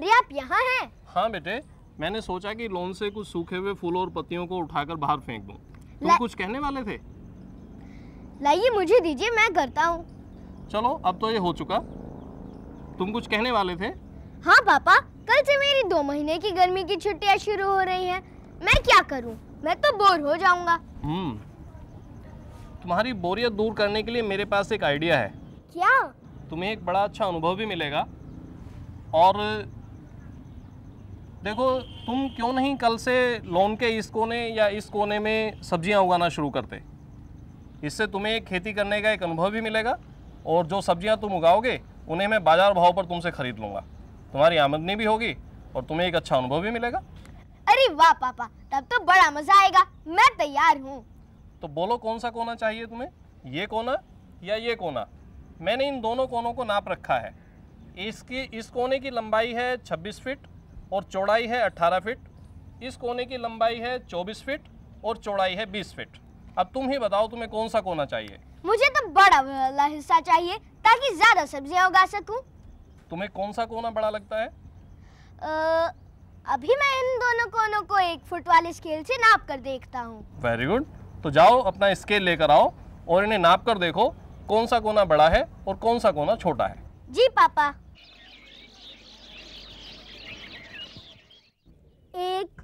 अरे आप यहाँ हैं? हाँ बेटे, मैंने सोचा कि लॉन से कुछ सूखे हुए फूल और पत्तियों को उठाकर बाहर फेंक दूं। तुम कुछ कहने वाले थे? लाइए मुझे दीजिए, मैं करता हूँ। चलो अब तो ये हो चुका। तुम कुछ कहने वाले थे? हाँ पापा, कल से मेरी 2 महीने की गर्मी की छुट्टियाँ शुरू हो रही हैं। मैं क्या करूँ, मैं तो बोर हो जाऊंगा। तुम्हारी बोरियत दूर करने के लिए मेरे पास एक आइडिया है। क्या? तुम्हें एक बड़ा अच्छा अनुभव भी मिलेगा। और देखो, तुम क्यों नहीं कल से लॉन के इस कोने या इस कोने में सब्जियां उगाना शुरू करते। इससे तुम्हें खेती करने का एक अनुभव भी मिलेगा और जो सब्जियां तुम उगाओगे उन्हें मैं बाजार भाव पर तुमसे खरीद लूँगा। तुम्हारी आमदनी भी होगी और तुम्हें एक अच्छा अनुभव भी मिलेगा। अरे वाह पापा, तब तो बड़ा मजा आएगा। मैं तैयार हूँ। तो बोलो कौन सा कोना चाहिए तुम्हें, ये कोना या ये कोना? मैंने इन दोनों कोनों को नाप रखा है। इस कोने की लंबाई है 26 फीट और चौड़ाई है 18 फीट। इस कोने की लंबाई है 24 फीट और चौड़ाई है 20 फीट। अब तुम ही बताओ तुम्हें कौन सा कोना चाहिए? मुझे तो बड़ा वाला हिस्सा चाहिए ताकि ज्यादा सब्जियां उगा सकूं। तुम्हें कौन सा कोना बड़ा लगता है? अभी मैं इन दोनों कोनों को 1 फुट वाले स्केल से नाप कर देखता हूँ। Very good. तो जाओ अपना स्केल लेकर आओ और इन्हें नाप कर देखो कौन सा कोना बड़ा है और कौन सा कोना छोटा है। जी पापा। 1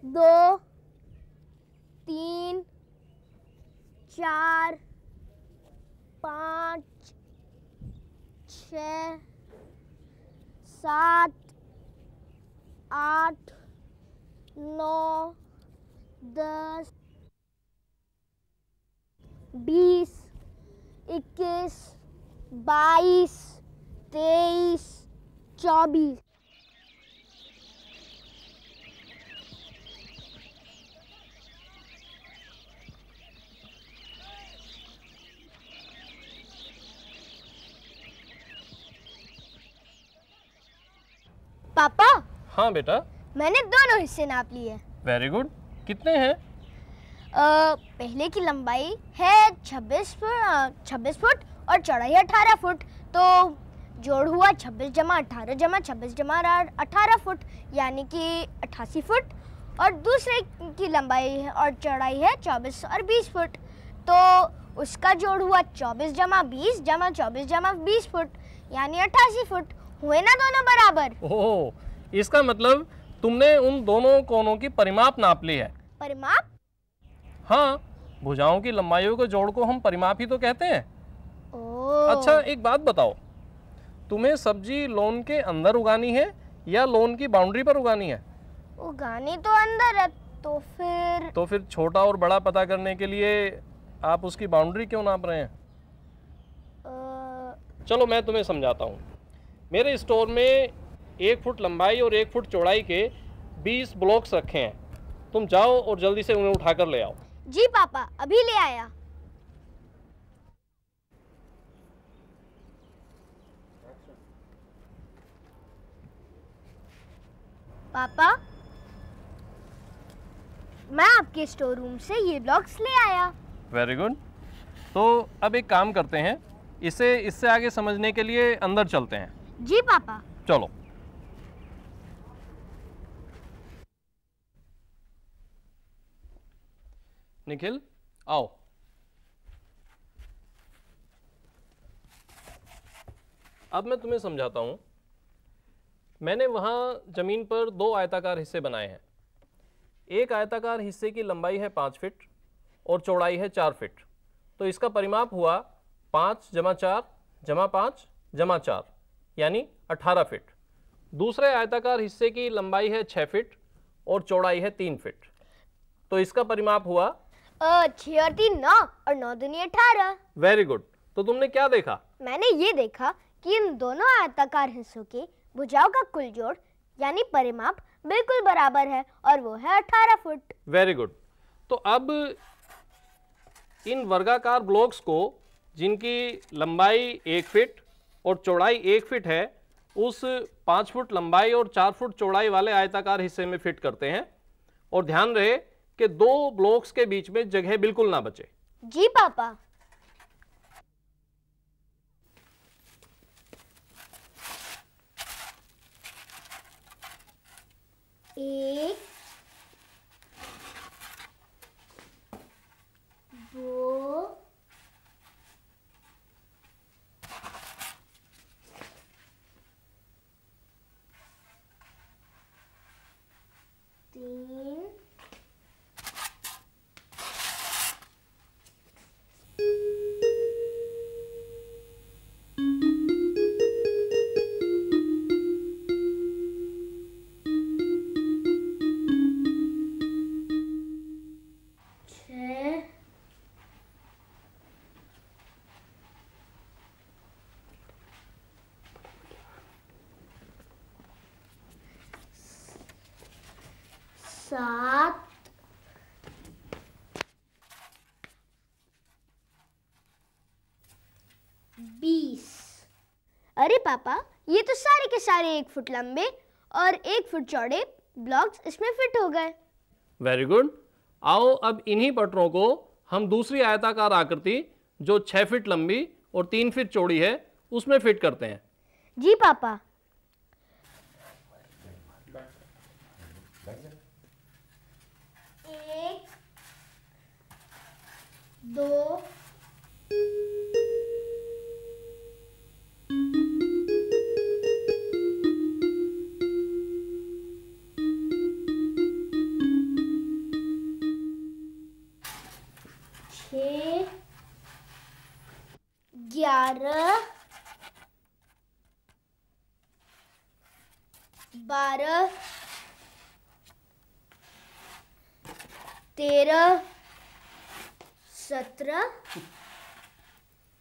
2 3 4 5 6 7 8 9 10 20 21 22 23 24। पापा। हाँ बेटा। मैंने दोनों हिस्से नाप लिए। Very good. कितने हैं? पहले की लंबाई है 26 फुट और चौड़ाई 18 फुट। तो जोड़ हुआ 26 जमा 18 जमा 26 जमा 18 फुट, यानी कि 88 फुट। और दूसरे की लंबाई है और चौड़ाई है 24 और 20 फुट। तो उसका जोड़ हुआ 24 जमा 20 जमा 24 जमा 20 फुट, यानी 88 फुट। हुए ना दोनों बराबर? ओह, इसका मतलब तुमने उन दोनों कोनों की परिमाप नाप ली है। परिमाप? हाँ, भुजाओं की लंबाइयों के जोड़ को हम परिमाप ही तो कहते हैं। ओह। अच्छा एक बात बताओ, तुम्हें सब्जी लॉन के अंदर उगानी है या लॉन की बाउंड्री पर उगानी है? उगानी तो अंदर है। तो फिर छोटा और बड़ा पता करने के लिए आप उसकी बाउंड्री क्यों नाप रहे हैं? चलो मैं तुम्हें समझाता हूँ। मेरे स्टोर में 1 फुट लंबाई और 1 फुट चौड़ाई के 20 ब्लॉक्स रखे हैं। तुम जाओ और जल्दी से उन्हें उठाकर ले आओ। जी पापा, अभी ले आया। पापा, मैं आपके स्टोर रूम से ये ब्लॉक्स ले आया। Very good. तो अब एक काम करते हैं, इससे आगे समझने के लिए अंदर चलते हैं। जी पापा। चलो। निखिल आओ। अब मैं तुम्हें समझाता हूं। मैंने वहां जमीन पर 2 आयताकार हिस्से बनाए हैं। एक आयताकार हिस्से की लंबाई है 5 फीट और चौड़ाई है 4 फीट। तो इसका परिमाप हुआ 5 जमा 4 जमा 5 जमा 4, यानी 18 फीट। दूसरे आयताकार हिस्से की लंबाई है 6 फीट और चौड़ाई है 3 फीट। तो इसका परिमाप हुआ 6 और 3 9 और 9 दूनी 18। Very good. तो तुमने क्या देखा? मैंने ये देखा कि इन दोनों आयताकार हिस्सों के भुजाओं का कुल जोड़ यानी परिमाप बिल्कुल बराबर है और वो है 18 फुट। Very good. तो अब इन वर्गाकार ब्लॉक्स को, जिनकी लंबाई 1 फीट और चौड़ाई 1 फीट है, उस 5 फुट लंबाई और 4 फुट चौड़ाई वाले आयताकार हिस्से में फिट करते हैं। और ध्यान रहे कि 2 ब्लॉक्स के बीच में जगह बिल्कुल ना बचे। जी पापा। 1 2 3 6 7 20। अरे पापा, ये तो सारे के सारे 1 फुट लंबे और 1 फुट चौड़े ब्लॉक्स इसमें फिट हो गए। Very good. आओ अब इन्हीं पटरों को हम दूसरी आयताकार आकृति जो 6 फीट लंबी और 3 फीट चौड़ी है उसमें फिट करते हैं। जी पापा। एक 2 6 11 12 13 17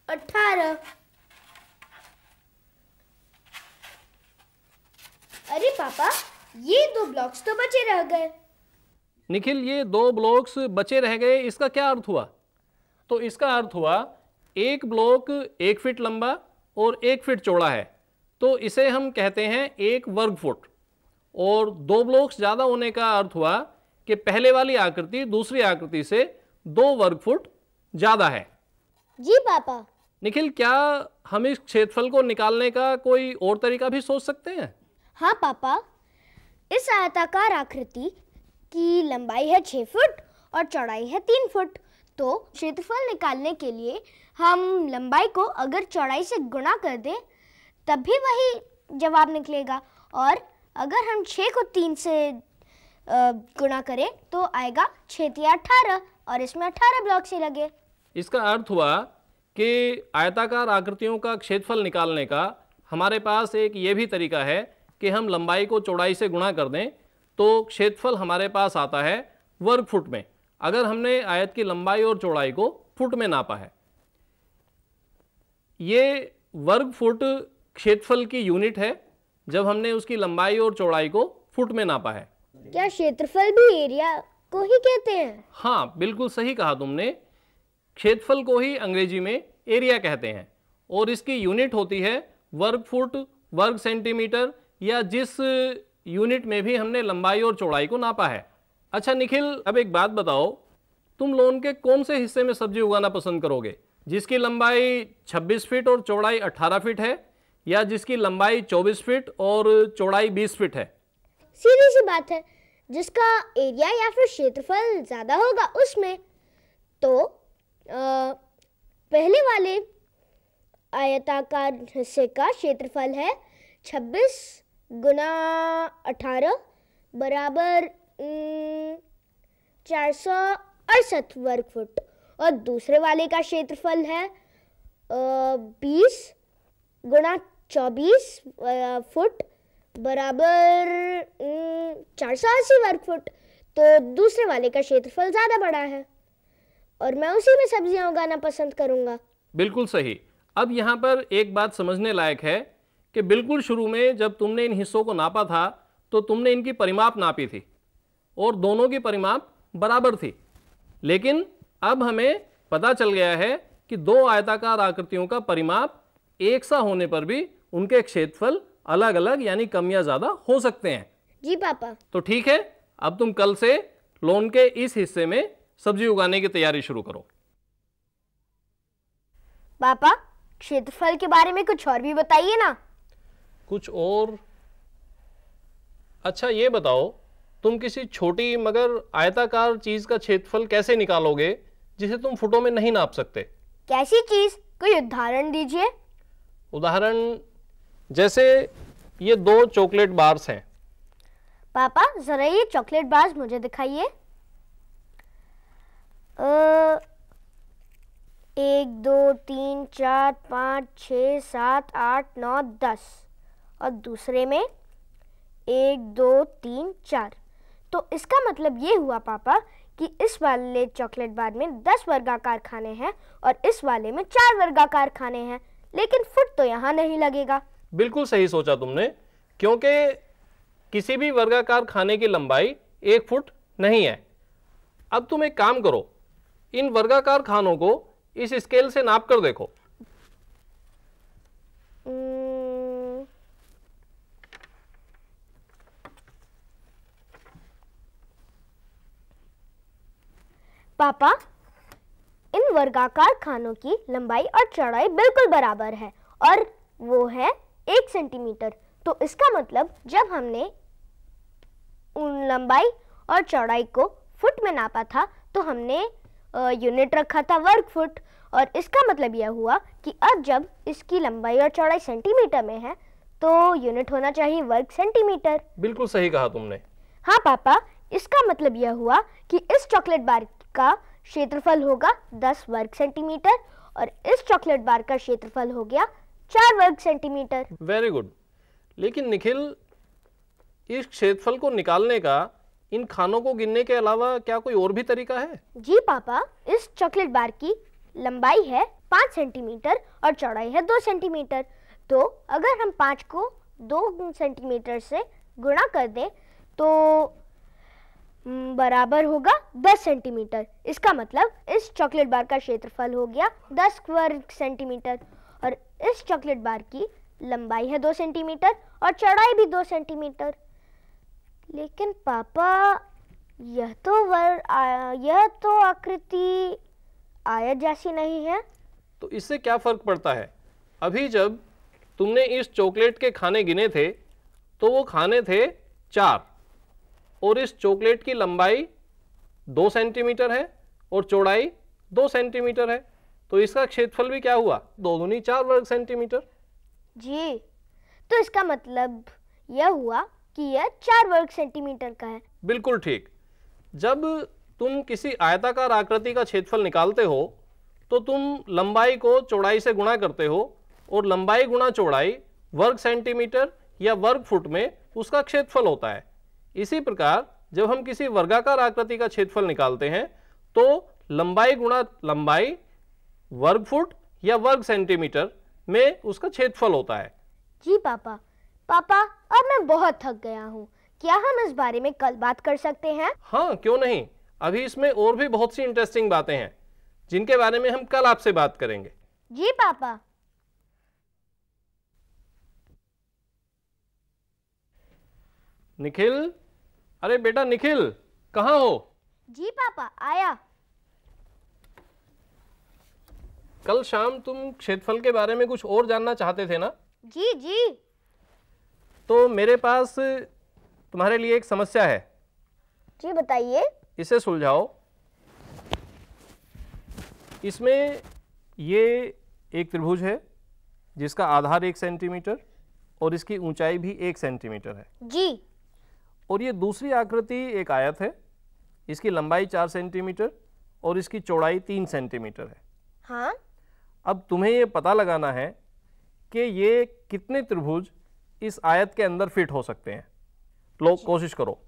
18। अरे पापा, ये 2 ब्लॉक्स तो बचे रह गए। निखिल, ये 2 ब्लॉक्स बचे रह गए, इसका क्या अर्थ हुआ? तो इसका अर्थ हुआ एक ब्लॉक 1 फीट लंबा और 1 फीट चौड़ा है, तो इसे हम कहते हैं 1 वर्ग फुट। और 2 ब्लॉक्स ज़्यादा होने का अर्थ हुआ कि पहले वाली आकृति दूसरी आकृति से 2 वर्ग फुट ज़्यादा है। जी पापा। निखिल, क्या हम इस क्षेत्रफल को निकालने का कोई और तरीका भी सोच सकते हैं? हाँ पापा, इस आयताकार आकृति की लंबाई है 6 फुट और चौड़ाई है 3 फुट। तो क्षेत्रफल निकालने के लिए हम लंबाई को अगर चौड़ाई से गुणा कर दें तब भी वही जवाब निकलेगा, और अगर हम 6 को 3 से गुणा करें तो आएगा 6 × 18 और इसमें 18 ब्लॉक्स ही लगे। इसका अर्थ हुआ कि आयताकार आकृतियों का क्षेत्रफल निकालने का हमारे पास एक ये भी तरीका है कि हम लंबाई को चौड़ाई से गुणा कर दें तो क्षेत्रफल हमारे पास आता है वर्ग फुट में, अगर हमने आयत की लंबाई और चौड़ाई को फुट में नापा है। ये वर्ग फुट क्षेत्रफल की यूनिट है जब हमने उसकी लंबाई और चौड़ाई को फुट में नापा है। क्या क्षेत्रफल भी एरिया को ही कहते हैं? हाँ, बिल्कुल सही कहा तुमने। क्षेत्रफल को ही अंग्रेजी में एरिया कहते हैं और इसकी यूनिट होती है वर्ग फुट, वर्ग सेंटीमीटर या जिस यूनिट में भी हमने लंबाई और चौड़ाई को नापा है। अच्छा निखिल, अब एक बात बताओ, तुम लॉन के कौन से हिस्से में सब्जी उगाना पसंद करोगे? जिसकी लंबाई 26 फीट और चौड़ाई 18 फीट है, या जिसकी लंबाई 24 फीट और चौड़ाई 20 फीट है? सीधी सी बात है, जिसका एरिया या फिर क्षेत्रफल ज़्यादा होगा उसमें। तो पहले वाले आयताकार हिस्से का क्षेत्रफल है 26 गुना 18 बराबर 468 वर्ग फुट, और दूसरे वाले का क्षेत्रफल है 20 गुना 24 फुट बराबर 480 वर्ग फुट। तो दूसरे वाले का क्षेत्रफल ज़्यादा बड़ा है और मैं उसी में सब्जियां उगाना पसंद करूंगा। बिल्कुल सही। अब यहाँ पर एक बात समझने लायक है कि बिल्कुल शुरू में जब तुमने इन हिस्सों को नापा था तो तुमने इनकी परिमाप नापी थी और दोनों की परिमाप बराबर थी, लेकिन अब हमें पता चल गया है कि 2 आयताकार आकृतियों का परिमाप एक सा होने पर भी उनके क्षेत्रफल अलग अलग यानी कम या ज़्यादा हो सकते हैं। जी पापा। तो ठीक है, अब तुम कल से लॉन के इस हिस्से में सब्जी उगाने की तैयारी शुरू करो। पापा, क्षेत्रफल के बारे में कुछ और भी बताइए ना। कुछ और? अच्छा ये बताओ तुम किसी छोटी मगर आयताकार चीज का क्षेत्रफल कैसे निकालोगे जिसे तुम फुटों में नहीं नाप सकते? कैसी चीज? कोई उदाहरण दीजिए। उदाहरण जैसे ये 2 चॉकलेट बार्स हैं। पापा जरा ये चॉकलेट बार्स मुझे दिखाइए। 1 2 3 4 5 6 7 8 9 10 और दूसरे में 1 2 3 4। तो इसका मतलब ये हुआ पापा कि इस वाले चॉकलेट बार में 10 वर्गाकार खाने हैं और इस वाले में 4 वर्गाकार खाने हैं, लेकिन फुट तो यहाँ नहीं लगेगा। बिल्कुल सही सोचा तुमने, क्योंकि किसी भी वर्गाकार खाने की लंबाई 1 फुट नहीं है। अब तुम एक काम करो, इन वर्गाकार खानों को इस स्केल से नाप कर देखो। पापा इन वर्गाकार खानों की लंबाई और चौड़ाई बिल्कुल बराबर है और वो है 1 सेंटीमीटर। तो इसका मतलब जब हमने उन लंबाई और चौड़ाई को फुट में नापा था तो हमने यूनिट रखा था वर्ग फुट, और इसका मतलब यह हुआ कि अब जब इसकी लंबाई और चौड़ाई सेंटीमीटर में है तो यूनिट होना चाहिए वर्ग सेंटीमीटर। बिल्कुल सही कहा तुमने। हाँ पापा, इसका मतलब यह हुआ कि इस चॉकलेट बार का क्षेत्रफल होगा 10 वर्ग सेंटीमीटर और इस चॉकलेट बार का क्षेत्रफल हो गया 4 वर्ग सेंटीमीटर। Very good. लेकिन निखिल, इस क्षेत्रफल को निकालने का इन खानों को गिनने के अलावा क्या कोई और भी तरीका है? जी पापा, इस चॉकलेट बार की लंबाई है 5 सेंटीमीटर और चौड़ाई है 2 सेंटीमीटर। तो अगर हम 5 को 2 सेंटीमीटर से गुणा कर दें तो बराबर होगा 10 सेंटीमीटर। इसका मतलब इस चॉकलेट बार का क्षेत्रफल हो गया 10 वर्ग सेंटीमीटर और इस चॉकलेट बार की लंबाई है 2 सेंटीमीटर और चौड़ाई भी 2 सेंटीमीटर। लेकिन पापा, यह तो आकृति आयत जैसी नहीं है। तो इससे क्या फर्क पड़ता है? अभी जब तुमने इस चॉकलेट के खाने गिने थे तो वो खाने थे 4 और इस चॉकलेट की लंबाई 2 सेंटीमीटर है और चौड़ाई 2 सेंटीमीटर है, तो इसका क्षेत्रफल भी क्या हुआ? 2 दूनी 4 वर्ग सेंटीमीटर। जी, तो इसका मतलब यह हुआ कि यह 4 वर्ग सेंटीमीटर का है। बिल्कुल ठीक। जब तुम किसी आयताकार आकृति का क्षेत्रफल निकालते हो तो तुम लंबाई को चौड़ाई से गुणा करते हो और लंबाई गुणा चौड़ाई वर्ग सेंटीमीटर या वर्ग फुट में उसका क्षेत्रफल होता है। इसी प्रकार जब हम किसी वर्गाकार आकृति का क्षेत्रफल निकालते हैं तो लंबाई गुणा लंबाई वर्ग फुट या वर्ग सेंटीमीटर में उसका क्षेत्रफल होता है। जी पापा। पापा, अब मैं बहुत थक गया हूँ, क्या हम इस बारे में कल बात कर सकते हैं? हाँ, क्यों नहीं। अभी इसमें और भी बहुत सी इंटरेस्टिंग बातें हैं जिनके बारे में हम कल आपसे बात करेंगे। जी पापा। निखिल, अरे बेटा निखिल, कहाँ हो? जी पापा, आया। कल शाम तुम क्षेत्रफल के बारे में कुछ और जानना चाहते थे ना? जी जी। तो मेरे पास तुम्हारे लिए एक समस्या है। जी बताइए। इसे सुलझाओ। इसमें ये एक त्रिभुज है जिसका आधार 1 सेंटीमीटर और इसकी ऊंचाई भी 1 सेंटीमीटर है। जी। और ये दूसरी आकृति एक आयत है, इसकी लंबाई 4 सेंटीमीटर और इसकी चौड़ाई 3 सेंटीमीटर है। हाँ। अब तुम्हें ये पता लगाना है कि ये कितने त्रिभुज इस आयत के अंदर फिट हो सकते हैं। लो, कोशिश करो।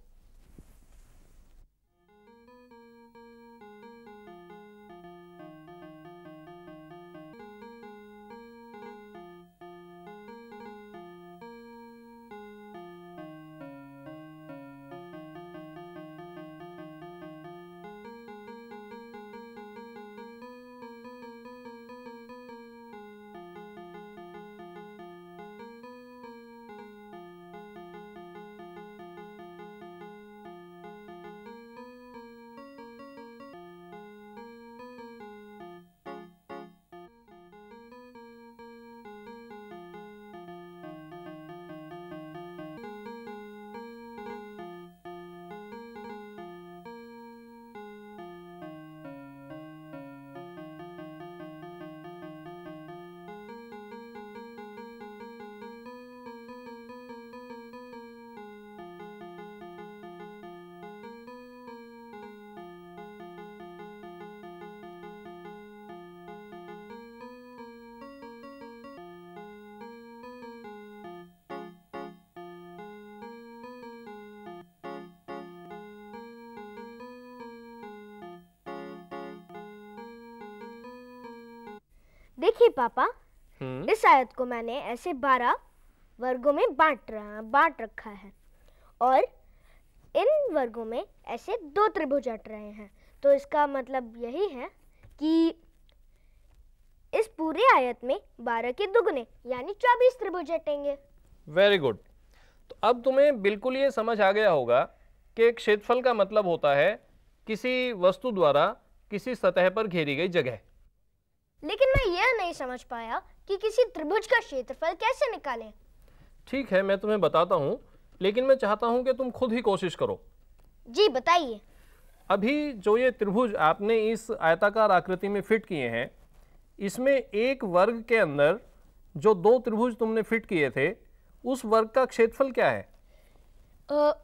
देखिए पापा, इस आयत को मैंने ऐसे 12 वर्गों में बांट रखा है और इन वर्गों में ऐसे 2 त्रिभुज अट रहे हैं। तो इसका मतलब यही है कि इस पूरे आयत में 12 के दुगने यानी 24 त्रिभुज अटेंगे। Very good. तो अब तुम्हें बिल्कुल ये समझ आ गया होगा कि क्षेत्रफल का मतलब होता है किसी वस्तु द्वारा किसी सतह पर घेरी गई जगह। लेकिन मैं यह नहीं समझ पाया कि किसी त्रिभुज का क्षेत्रफल कैसे निकालें। ठीक है, मैं तुम्हें बताता हूं, लेकिन मैं चाहता हूं कि तुम खुद ही कोशिश करो। जी बताइए। अभी जो ये त्रिभुज आपने इस आयताकार आकृति में फिट किए हैं, इसमें एक वर्ग के अंदर जो 2 त्रिभुज तुमने फिट किए थे, उस वर्ग का क्षेत्रफल क्या है?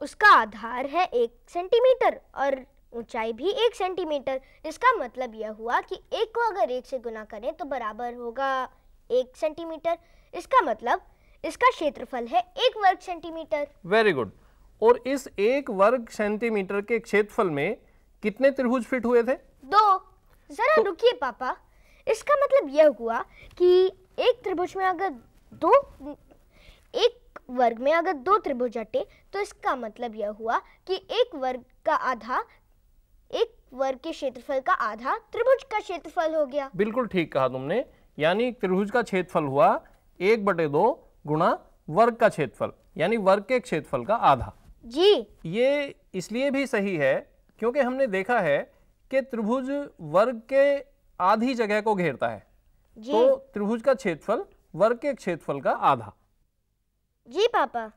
उसका आधार है 1 सेंटीमीटर और ऊंचाई भी 1 सेंटीमीटर। इसका मतलब यह हुआ कि 1 को अगर 1 से गुना करें तो बराबर होगा 1 सेंटीमीटर। इसका मतलब इसका क्षेत्रफल है 1 वर्ग सेंटीमीटर। Very good. और इस 1 वर्ग सेंटीमीटर के क्षेत्रफल में कितने त्रिभुज फिट हुए थे? 2। जरा रुकिए पापा, इसका मतलब यह हुआ कि एक त्रिभुज में अगर एक वर्ग में अगर 2 त्रिभुज अटे तो इसका मतलब यह हुआ कि एक वर्ग के क्षेत्रफल का आधा त्रिभुज का क्षेत्रफल हो गया। बिल्कुल ठीक कहा तुमने, यानी त्रिभुज का क्षेत्रफल हुआ 1/2 गुणा वर्ग का क्षेत्रफल, यानी वर्ग के क्षेत्रफल का आधा। जी। ये इसलिए भी सही है क्योंकि हमने देखा है कि त्रिभुज वर्ग के आधी जगह को घेरता है। जी। तो त्रिभुज का क्षेत्रफल वर्ग के क्षेत्रफल का आधा। जी पापा।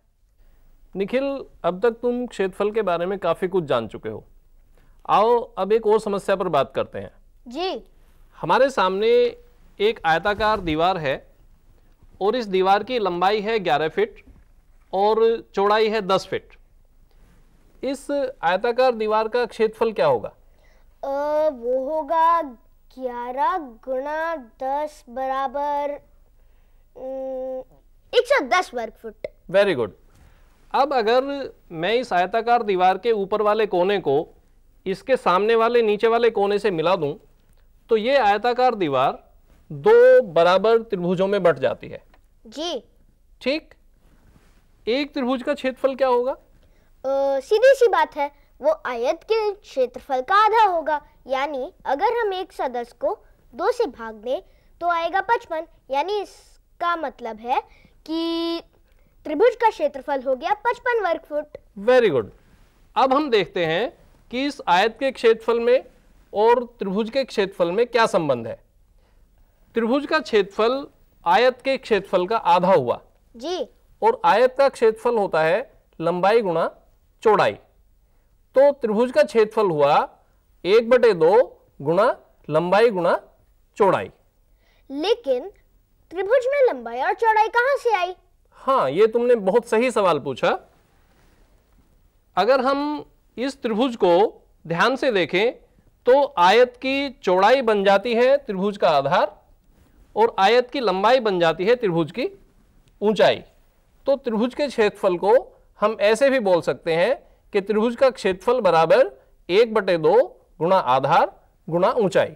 निखिल, अब तक तुम क्षेत्रफल के बारे में काफी कुछ जान चुके हो। आओ अब एक और समस्या पर बात करते हैं। जी। हमारे सामने एक आयताकार दीवार है और इस दीवार की लंबाई है 11 फीट और चौड़ाई है 10 फीट। इस आयताकार दीवार का क्षेत्रफल क्या होगा? वो होगा 11 गुणा 10 बराबर 110 वर्ग फुट। Very good. अब अगर मैं इस आयताकार दीवार के ऊपर वाले कोने को इसके सामने वाले नीचे वाले कोने से मिला दूं तो ये आयताकार दीवार 2 बराबर त्रिभुजों में बंट जाती है। जी। ठीक। एक त्रिभुज का क्षेत्रफल क्या होगा? सीधी सी बात है, वो आयत के क्षेत्रफल का आधा होगा। यानी अगर हम एक सदस्य को 2 से भाग दें तो आएगा 55। यानी इसका मतलब है कि त्रिभुज का क्षेत्रफल हो गया 55 वर्ग फुट। Very good. अब हम देखते हैं कि इस आयत के क्षेत्रफल में और त्रिभुज के क्षेत्रफल में क्या संबंध है। त्रिभुज का क्षेत्रफल आयत के क्षेत्रफल का आधा हुआ। जी। और आयत का क्षेत्रफल होता है लंबाई गुणा चौड़ाई। तो त्रिभुज का क्षेत्रफल हुआ 1/2 गुणा लंबाई गुणा चौड़ाई। लेकिन त्रिभुज में लंबाई और चौड़ाई कहां से आई? हाँ, ये तुमने बहुत सही सवाल पूछा। अगर हम इस त्रिभुज को ध्यान से देखें तो आयत की चौड़ाई बन जाती है त्रिभुज का आधार और आयत की लंबाई बन जाती है त्रिभुज की ऊंचाई। तो त्रिभुज के क्षेत्रफल को हम ऐसे भी बोल सकते हैं कि त्रिभुज का क्षेत्रफल बराबर 1/2 गुणा आधार गुणा ऊंचाई।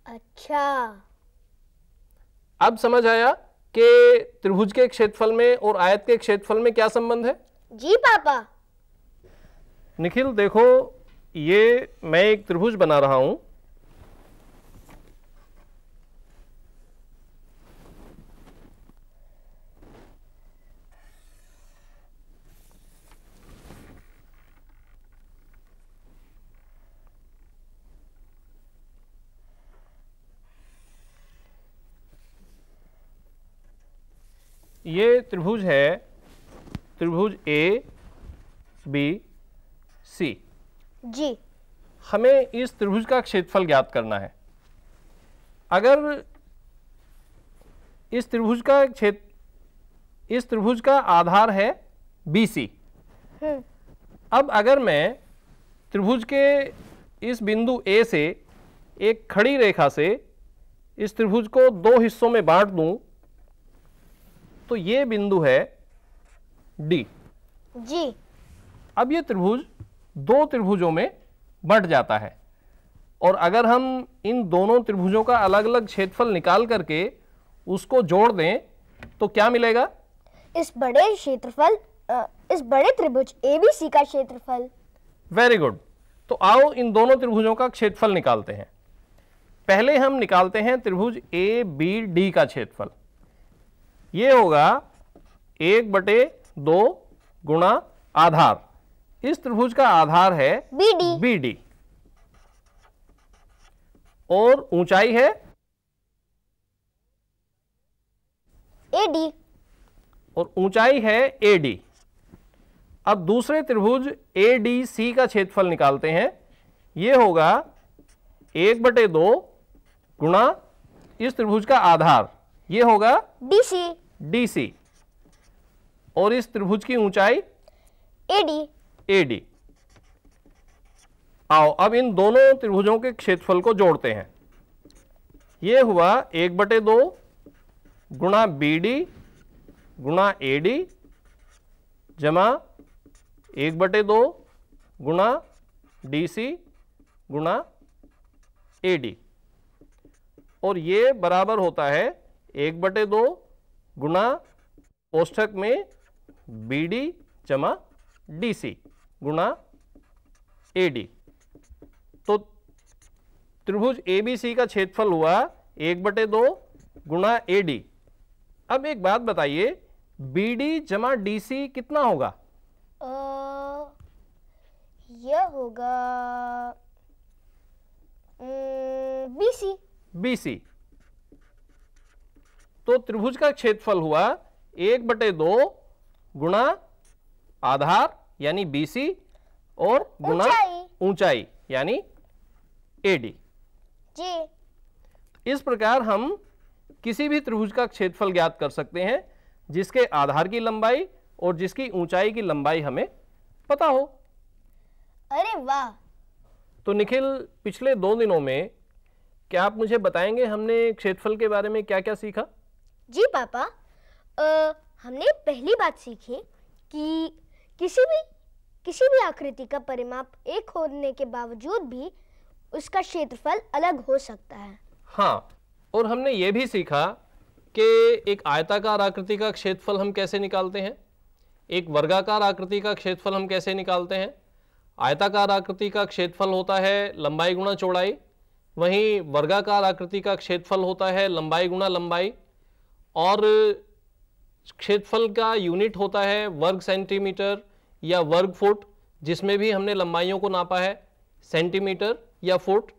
अच्छा, अब समझ आया कि त्रिभुज के क्षेत्रफल में और आयत के क्षेत्रफल में क्या संबंध है? जी पापा। निखिल देखो, ये मैं एक त्रिभुज बना रहा हूं। ये त्रिभुज है, त्रिभुज ए बी सी। जी। हमें इस त्रिभुज का क्षेत्रफल ज्ञात करना है। अगर इस त्रिभुज का आधार है BC। अब अगर मैं त्रिभुज के इस बिंदु A से एक खड़ी रेखा से इस त्रिभुज को 2 हिस्सों में बांट दूं तो ये बिंदु है D। जी। अब ये त्रिभुज 2 त्रिभुजों में बंट जाता है और अगर हम इन दोनों त्रिभुजों का अलग अलग क्षेत्रफल निकाल करके उसको जोड़ दें तो क्या मिलेगा? इस बड़े त्रिभुज ABC का क्षेत्रफल। Very good. तो आओ इन दोनों त्रिभुजों का क्षेत्रफल निकालते हैं। पहले हम निकालते हैं त्रिभुज ABD का क्षेत्रफल। ये होगा 1/2 गुणा आधार। इस त्रिभुज का आधार है BD और ऊंचाई है AD और ऊंचाई है AD। अब दूसरे त्रिभुज ADC का क्षेत्रफल निकालते हैं। यह होगा 1/2 गुणा इस त्रिभुज का आधार, यह होगा DC और इस त्रिभुज की ऊंचाई AD। आओ अब इन दोनों त्रिभुजों के क्षेत्रफल को जोड़ते हैं। यह हुआ 1/2 गुणा BD गुणा AD जमा 1/2 गुणा DC गुणा AD और ये बराबर होता है 1/2 गुणा कोष्ठक में BD जमा DC गुणा AD। तो त्रिभुज ABC का क्षेत्रफल हुआ 1/2 गुणा AD। अब एक बात बताइए, BD जमा DC कितना होगा? यह होगा BC। तो त्रिभुज का क्षेत्रफल हुआ 1/2 गुणा आधार यानी BC और गुणा ऊंचाई यानी AD जी। इस प्रकार हम किसी भी त्रिभुज का क्षेत्रफल ज्ञात कर सकते हैं जिसके आधार की लंबाई और जिसकी ऊंचाई की लंबाई हमें पता हो। अरे वाह। तो निखिल, पिछले 2 दिनों में क्या आप मुझे बताएंगे हमने क्षेत्रफल के बारे में क्या क्या सीखा? जी पापा, हमने पहली बात सीखी कि किसी भी आकृति का परिमाप एक होने के बावजूद भी उसका क्षेत्रफल अलग हो सकता है। हाँ, और हमने ये भी सीखा कि एक आयताकार आकृति का क्षेत्रफल हम कैसे निकालते हैं, एक वर्गाकार आकृति का क्षेत्रफल हम कैसे निकालते हैं। आयताकार आकृति का क्षेत्रफल होता है लंबाई गुणा चौड़ाई, वहीं वर्गाकार आकृति का क्षेत्रफल होता है लंबाई गुणा लंबाई, और क्षेत्रफल का यूनिट होता है वर्ग सेंटीमीटर या वर्ग फुट, जिसमें भी हमने लंबाइयों को नापा है सेंटीमीटर या फुट।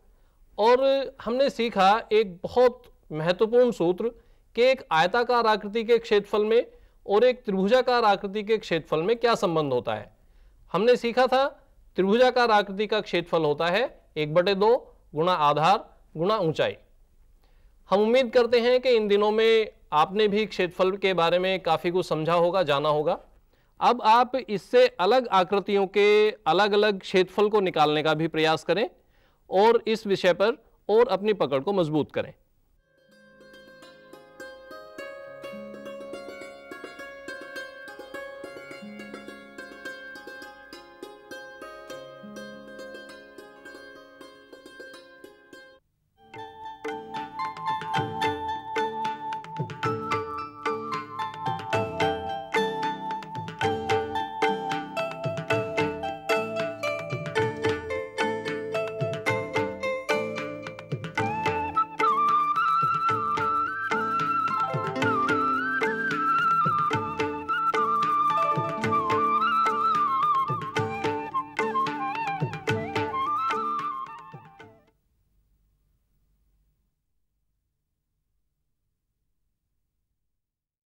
और हमने सीखा एक बहुत महत्वपूर्ण सूत्र कि एक आयताकार आकृति के क्षेत्रफल में और एक त्रिभुजाकार आकृति के क्षेत्रफल में क्या संबंध होता है। हमने सीखा था त्रिभुजाकार आकृति का क्षेत्रफल होता है 1/2 गुणा आधार गुणा ऊंचाई। हम उम्मीद करते हैं कि इन दिनों में आपने भी क्षेत्रफल के बारे में काफ़ी कुछ समझा होगा, जाना होगा। अब आप इससे अलग आकृतियों के अलग अलग क्षेत्रफल को निकालने का भी प्रयास करें और इस विषय पर और अपनी पकड़ को मजबूत करें।